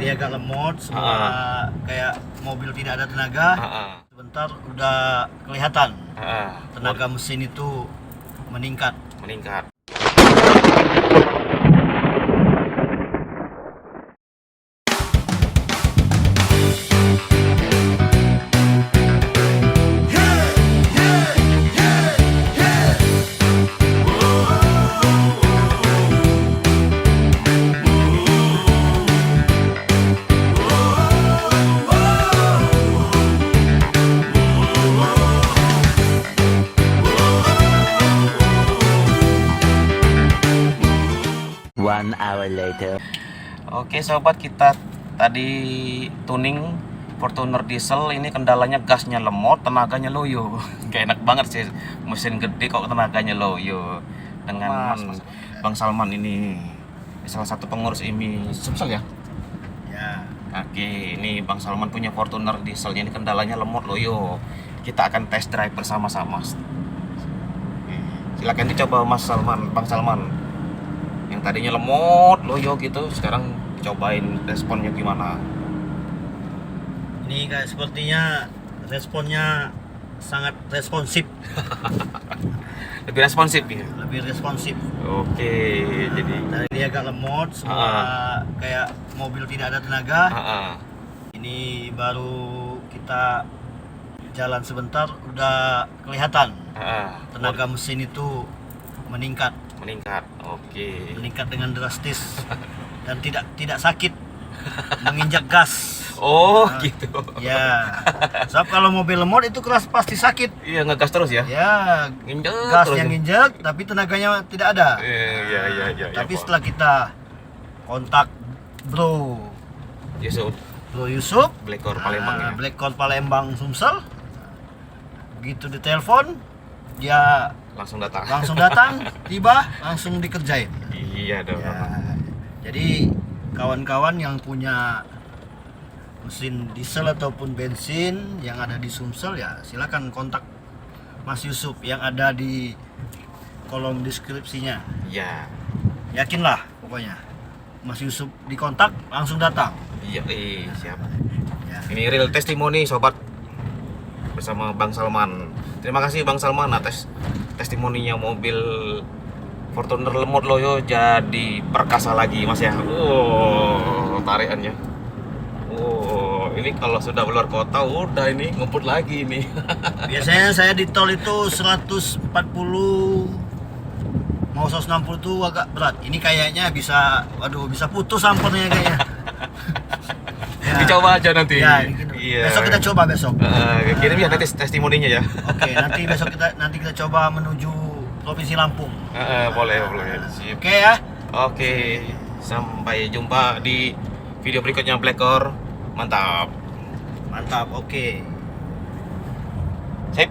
Tadi agak lemot, semua kayak mobil tidak ada tenaga. Sebentar udah kelihatan tenaga mesin itu meningkat. One hour later. Oke sobat, kita tadi tuning Fortuner diesel. Ini kendalanya gasnya lemot, tenaganya loyo. Gak enak banget sih mesin gede kok tenaganya loyo. Dengan Bang Salman ini salah satu pengurus IMI Sumsel ya. Ya. Oke, ini Bang Salman punya Fortuner dieselnya, ini kendalanya lemot loyo. Kita akan test drive bersama-sama. Silakan dicoba Mas Salman, Bang Salman. Yang tadinya lemot loyo gitu, sekarang cobain responnya gimana. Ini kayak sepertinya responnya sangat responsif. Lebih responsif ya. Lebih responsif. Oke, jadi Tadi agak lemot, semua kayak mobil tidak ada tenaga. Ini baru kita jalan sebentar udah kelihatan tenaga mesin itu meningkat. Oke. Meningkat dengan drastis dan tidak sakit menginjak gas. Oh, gitu. Ya. Sebab kalau mobil lemot itu keras pasti sakit. Iya, ngegas terus ya. Ya, Nginjek gas terus yang ya? nginjek tapi tenaganya tidak ada. Iya. Tapi setelah kita kontak Bro Yusuf Blackor Palembang ya. Blackor Palembang Sumsel, begitu ditelepon dia Langsung datang. tiba langsung dikerjain. Iya dong. Ya, jadi kawan-kawan yang punya mesin diesel ataupun bensin yang ada di Sumsel, ya silakan kontak Mas Yusuf yang ada di kolom deskripsinya. Iya. Yakinlah pokoknya Mas Yusuf dikontak langsung datang. Iya, siap. Ya. Ini real testimoni sobat, bersama Bang Salman. Terima kasih Bang Salman atas testimoninya mobil Fortuner lemot loyo jadi perkasa lagi Mas ya. Tarikannya. Ini kalau sudah keluar kota udah ini ngumpul lagi ini. Biasanya saya di tol itu 140 mau 160 tuh agak berat. Ini kayaknya bisa putus ampernya kayaknya. Ya. Dicoba aja nanti. Ya, gitu. Iya. Besok kita coba besok. Kirim ya nanti testimoninya ya. Oke, nanti kita coba menuju Provinsi Lampung. Boleh. Sip. Oke ya. Oke, sampai jumpa di video berikutnya Blackor. Mantap. Mantap, oke. Sip.